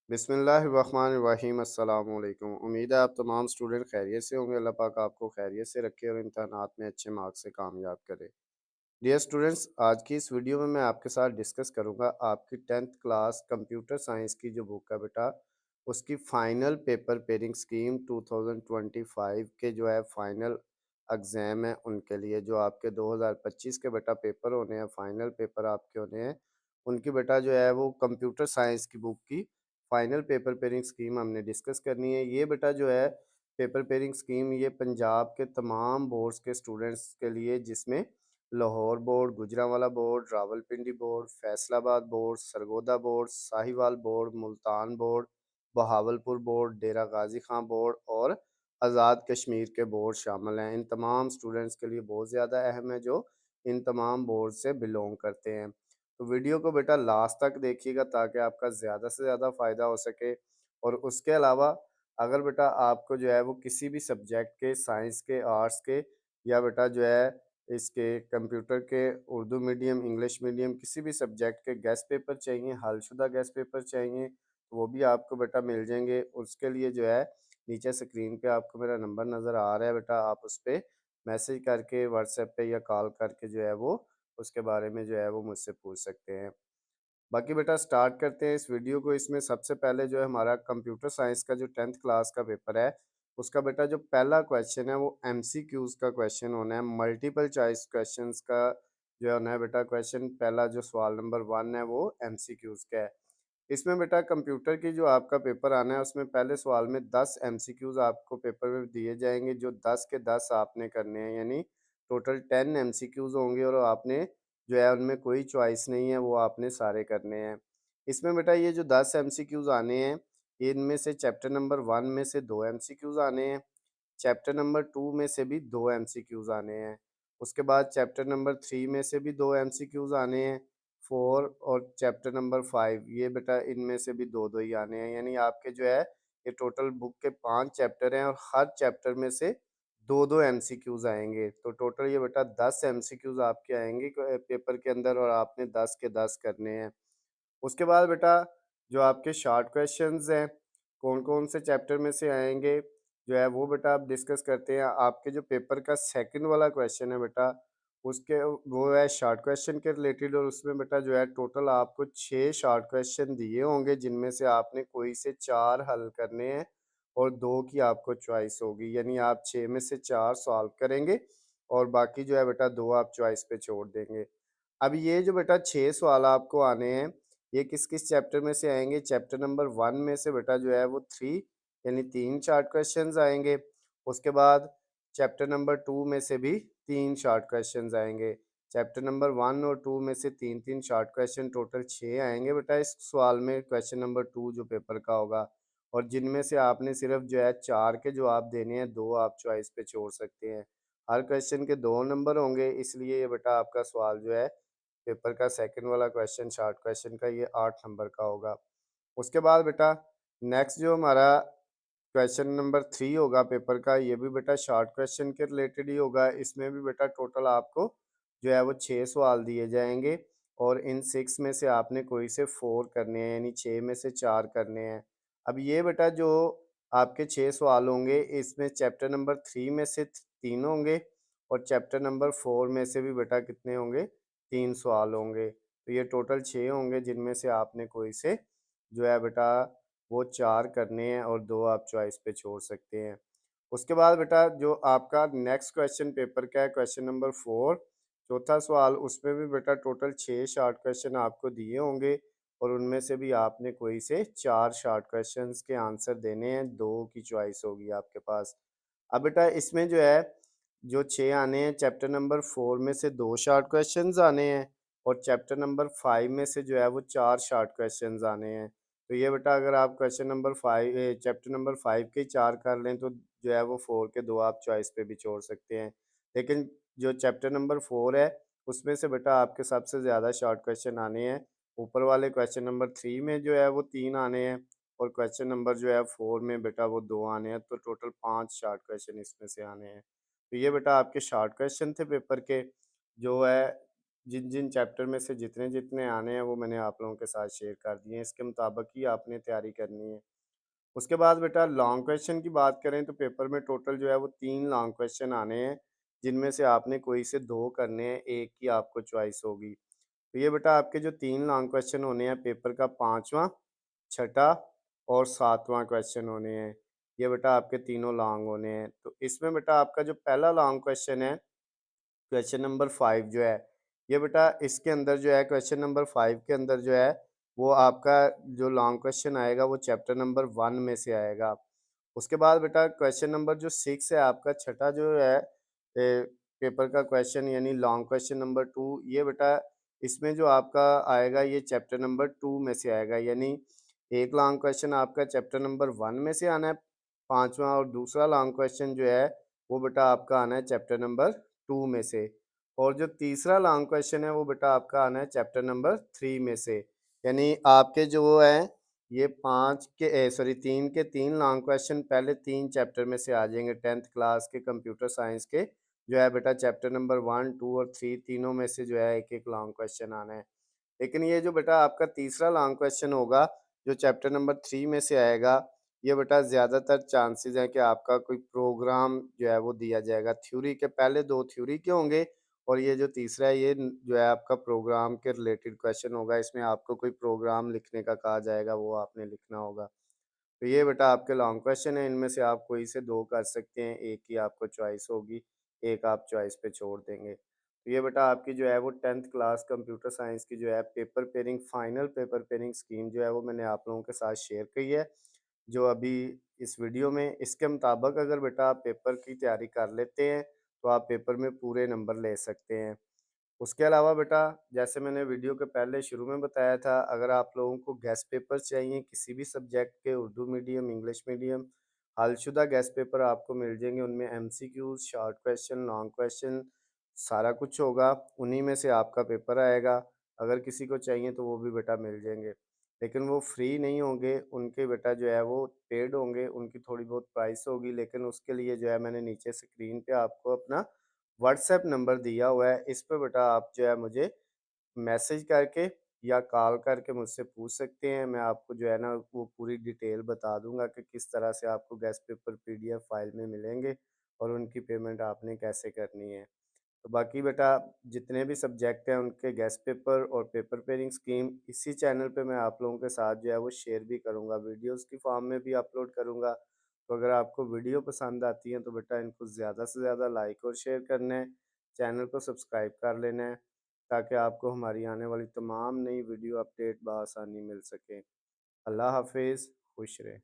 बिस्मिल्लाहिर्रहमानिर्रहीम अस्सलाम वालेकुम। उम्मीद है आप तमाम स्टूडेंट खैरियत से होंगे। अल्लाह पाक आपको खैरियत से रखे और इम्तहानात में अच्छे मार्क्स से कामयाब करे। डियर स्टूडेंट्स, आज की इस वीडियो में मैं आपके साथ डिस्कस करूंगा आपकी 10th क्लास कंप्यूटर साइंस की जो बुक है बेटा, उसकी फ़ाइनल पेपर पेयरिंग स्कीम 2025 के जो है फ़ाइनल एग्ज़ाम है उनके लिए, जो आपके 2025 के बेटा पेपर होने हैं, फ़ाइनल पेपर आपके होने हैं, उनकी बेटा जो है वो कंप्यूटर साइंस की बुक की फ़ाइनल पेपर पेयरिंग स्कीम हमने डिस्कस करनी है। ये बेटा जो है पेपर पेयरिंग स्कीम ये पंजाब के तमाम बोर्ड्स के स्टूडेंट्स के लिए, जिसमें Lahore board, Gujranwala board, Rawalpindi board, Faisalabad board, Sargodha board, Sahiwal board, Multan board, Bahawalpur board, Dera Ghazi Khan board और आज़ाद कश्मीर के बोर्ड शामिल हैं। इन तमाम स्टूडेंट्स के लिए बहुत ज़्यादा अहम है, जो इन तमाम बोर्ड से बिलोंग करते हैं। तो वीडियो को बेटा लास्ट तक देखिएगा ताकि आपका ज़्यादा से ज़्यादा फ़ायदा हो सके। और उसके अलावा अगर बेटा आपको जो है वो किसी भी सब्जेक्ट के, साइंस के, आर्ट्स के, या बेटा जो है इसके कंप्यूटर के उर्दू मीडियम, इंग्लिश मीडियम, किसी भी सब्जेक्ट के गेस्ट पेपर चाहिए, हलशुदा गेस्ट पेपर चाहिए, तो वो भी आपको बेटा मिल जाएंगे। उसके लिए जो है नीचे स्क्रीन पे आपको मेरा नंबर नज़र आ रहा है बेटा, आप उस पर मैसेज करके, व्हाट्सएप पे या कॉल करके जो है वो उसके बारे में जो है वो मुझसे पूछ सकते हैं। बाकी बेटा स्टार्ट करते हैं इस वीडियो को। इसमें सबसे पहले जो है हमारा कंप्यूटर साइंस का जो 10th क्लास का पेपर है, उसका बेटा जो पहला क्वेश्चन है वो एमसीक्यूज का क्वेश्चन होना है। मल्टीपल चॉइस क्वेश्चंस का जो होना है बेटा क्वेश्चन, पहला जो सवाल नंबर 1 है वो एमसीक्यूज का है। इसमें बेटा कंप्यूटर की जो आपका पेपर आना है, उसमें पहले सवाल में 10 एमसीक्यूज आपको पेपर में दिए जाएंगे, जो 10 के 10 आपने करने हैं, यानी टोटल 10 एमसीक्यूज होंगे और आपने जो है उनमें कोई चॉइस नहीं है, वो आपने सारे करने हैं। इसमें बेटा ये जो 10 एमसीक्यूज आने हैं, इनमें से चैप्टर नंबर 1 में से 2 एमसीक्यूज आने हैं, चैप्टर नंबर 2 में से भी 2 एमसीक्यूज आने हैं, उसके बाद चैप्टर नंबर 3 में से भी 2 एमसीक्यूज आने हैं, 4 और चैप्टर नंबर 5 ये बेटा इनमें से भी 2-2 ही आने हैं। यानी आपके जो है ये टोटल बुक के 5 चैप्टर हैं और हर चैप्टर में से 2-2 एमसीक्यूज आएंगे। तो टोटल ये बेटा 10 एमसीक्यूज आपके आएंगे पेपर के अंदर और आपने 10 के 10 करने हैं। उसके बाद बेटा जो आपके शॉर्ट क्वेश्चंस हैं, कौन-कौन से चैप्टर में से आएँगे, जो है वो बेटा आप डिस्कस करते हैं। आपके जो पेपर का सेकंड वाला क्वेश्चन है बेटा, उसके वो है शॉर्ट क्वेश्चन के रिलेटेड और उसमें बेटा जो है टोटल आपको 6 शॉर्ट क्वेश्चन दिए होंगे, जिनमें से आपने कोई से 4 हल करने हैं और 2 की आपको चॉइस होगी। यानी आप 6 में से 4 सॉल्व करेंगे और बाकी जो है बेटा 2 आप चॉइस पे छोड़ देंगे। अब ये जो बेटा 6 सवाल आपको आने हैं, ये किस-किस चैप्टर में से आएँगे? चैप्टर नंबर 1 में से बेटा जो है वो 3 यानी 3 शॉर्ट क्वेश्चंस आएँगे। उसके बाद चैप्टर नंबर 2 में से भी 3 शॉर्ट क्वेश्चंस आएँगे। चैप्टर नंबर 1 और 2 में से 3-3 शॉर्ट क्वेश्चन, टोटल 6 आएँगे बेटा इस सवाल में, क्वेश्चन नंबर 2 जो पेपर का होगा। और जिनमें से आपने सिर्फ़ जो है 4 के जवाब देने हैं, 2 आप चॉइस पे छोड़ सकते हैं। हर क्वेश्चन के 2 नंबर होंगे, इसलिए ये बेटा आपका सवाल जो है पेपर का सेकंड वाला क्वेश्चन शॉर्ट क्वेश्चन का ये 8 नंबर का होगा। उसके बाद बेटा नेक्स्ट जो हमारा क्वेश्चन नंबर 3 होगा पेपर का, ये भी बेटा शॉर्ट क्वेश्चन के रिलेटेड ही होगा। इसमें भी बेटा टोटल आपको जो है वो 6 सवाल दिए जाएँगे और इन 6 में से आपने कोई से 4 करने हैं, यानी 6 में से 4 करने हैं। अब ये बेटा जो आपके 6 सवाल होंगे, इसमें चैप्टर नंबर 3 में से 3 होंगे और चैप्टर नंबर 4 में से भी बेटा कितने होंगे? 3 सवाल होंगे। तो ये टोटल 6 होंगे, जिनमें से आपने कोई से जो है बेटा वो 4 करने हैं और 2 आप चॉइस पे छोड़ सकते हैं। उसके बाद बेटा जो आपका नेक्स्ट क्वेश्चन पेपर का है, क्वेश्चन नंबर 4, चौथा सवाल, उसमें भी बेटा टोटल 6 शॉर्ट क्वेश्चन आपको दिए होंगे और उनमें से भी आपने कोई से 4 शॉर्ट क्वेश्चंस के आंसर देने हैं, 2 की चॉइस होगी आपके पास। अब बेटा इसमें जो है जो 6 आने हैं, चैप्टर नंबर 4 में से 2 शॉर्ट क्वेश्चंस आने हैं और चैप्टर नंबर 5 में से जो है वो 4 शॉर्ट क्वेश्चंस आने हैं। तो ये बेटा अगर आप क्वेश्चन नंबर 5 चैप्टर नंबर 5 के 4 कर लें, तो जो है वो 4 के 2 आप चॉइस पे भी छोड़ सकते हैं। लेकिन जो चैप्टर नंबर 4 है, उसमें से बेटा आपके सबसे ज़्यादा शॉर्ट क्वेश्चन आने हैं। ऊपर वाले क्वेश्चन नंबर 3 में जो है वो 3 आने हैं और क्वेश्चन नंबर जो है 4 में बेटा वो 2 आने हैं, तो टोटल 5 शॉर्ट क्वेश्चन इसमें से आने हैं। तो ये बेटा आपके शॉर्ट क्वेश्चन थे पेपर के, जो है जिन जिन चैप्टर में से जितने जितने आने हैं वो मैंने आप लोगों के साथ शेयर कर दिए हैं, इसके मुताबिक ही आपने तैयारी करनी है। उसके बाद बेटा लॉन्ग क्वेश्चन की बात करें तो पेपर में टोटल जो है वो 3 लॉन्ग क्वेश्चन आने हैं, जिनमें से आपने कोई से 2 करने हैं, 1 की आपको चॉइस होगी। तो ये बेटा आपके जो 3 लॉन्ग क्वेश्चन होने हैं पेपर का 5वां, छठा और 7वां क्वेश्चन होने हैं। ये बेटा आपके तीनों लॉन्ग होने हैं। तो इसमें बेटा आपका जो पहला लॉन्ग क्वेश्चन है, क्वेश्चन नंबर 5 जो है, ये बेटा इसके अंदर जो है क्वेश्चन नंबर 5 के अंदर जो है, वो आपका जो लॉन्ग क्वेश्चन आएगा वो चैप्टर नंबर 1 में से आएगा। उसके बाद बेटा क्वेश्चन नंबर जो 6 है आपका छठा जो है पेपर का क्वेश्चन यानी लॉन्ग क्वेश्चन नंबर 2, ये बेटा इसमें जो आपका आएगा ये चैप्टर नंबर 2 में से आएगा, यानी एक लॉन्ग क्वेश्चन आपका चैप्टर नंबर 1 में से आना है 5वां, और दूसरा लॉन्ग क्वेश्चन जो है वो बेटा आपका आना है चैप्टर नंबर 2 में से, और जो तीसरा लॉन्ग क्वेश्चन है वो बेटा आपका आना है चैप्टर नंबर 3 में से। यानी आपके जो है ये 3 के 3 लॉन्ग क्वेश्चन पहले 3 चैप्टर में से आ जाएंगे 10th क्लास के कंप्यूटर साइंस के, जो है बेटा चैप्टर नंबर 1, 2 और 3 तीनों में से जो है एक एक लॉन्ग क्वेश्चन आना है। लेकिन ये जो बेटा आपका तीसरा लॉन्ग क्वेश्चन होगा, जो चैप्टर नंबर 3 में से आएगा, ये बेटा ज़्यादातर चांसेस हैं कि आपका कोई प्रोग्राम जो है वो दिया जाएगा। थ्योरी के पहले 2 थ्योरी के होंगे, और ये जो तीसरा है ये जो है आपका प्रोग्राम के रिलेटेड क्वेश्चन होगा। इसमें आपको कोई प्रोग्राम लिखने का कहा जाएगा, वो आपने लिखना होगा। तो ये बेटा आपके लॉन्ग क्वेश्चन है, इनमें से आप कोई से 2 कर सकते हैं, एक ही आपको चॉइस होगी, एक आप चॉइस पे छोड़ देंगे। तो ये बेटा आपकी जो है वो 10th क्लास कंप्यूटर साइंस की जो है paper pairing final paper pairing scheme जो है वो मैंने आप लोगों के साथ शेयर की है, जो अभी इस वीडियो में। इसके मुताबिक अगर बेटा आप पेपर की तैयारी कर लेते हैं, तो आप पेपर में पूरे नंबर ले सकते हैं। उसके अलावा बेटा जैसे मैंने वीडियो के पहले शुरू में बताया था, अगर आप लोगों को गेस्ट पेपर चाहिए किसी भी सब्जेक्ट के, उर्दू मीडियम, इंग्लिश मीडियम, हलशुदा गेस्ट पेपर आपको मिल जाएंगे। उनमें MCQs, short question, long question सारा कुछ होगा, उन्हीं में से आपका पेपर आएगा। अगर किसी को चाहिए तो वो भी बेटा मिल जाएंगे, लेकिन वो फ्री नहीं होंगे, उनके बेटा जो है वो पेड होंगे, उनकी थोड़ी बहुत प्राइस होगी। लेकिन उसके लिए जो है मैंने नीचे स्क्रीन पे आपको अपना व्हाट्सएप नंबर दिया हुआ है, इस पे बेटा आप जो है मुझे मैसेज करके या कॉल करके मुझसे पूछ सकते हैं। मैं आपको जो है ना वो पूरी डिटेल बता दूंगा कि किस तरह से आपको गेस्ट पेपर पीडीएफ फाइल में मिलेंगे, और उनकी पेमेंट आपने कैसे करनी है। तो बाकी बेटा जितने भी सब्जेक्ट हैं उनके गेस्ट पेपर और पेपर पेयरिंग स्कीम इसी चैनल पे मैं आप लोगों के साथ जो है वो शेयर भी करूँगा, वीडियोस की फॉर्म में भी अपलोड करूँगा। तो अगर आपको वीडियो पसंद आती है तो बेटा इनको ज़्यादा से ज़्यादा लाइक और शेयर करना है, चैनल को सब्सक्राइब कर लेना है, ताकि आपको हमारी आने वाली तमाम नई वीडियो अपडेट बआसानी मिल सके। अल्लाह हाफिज़, खुश रहें।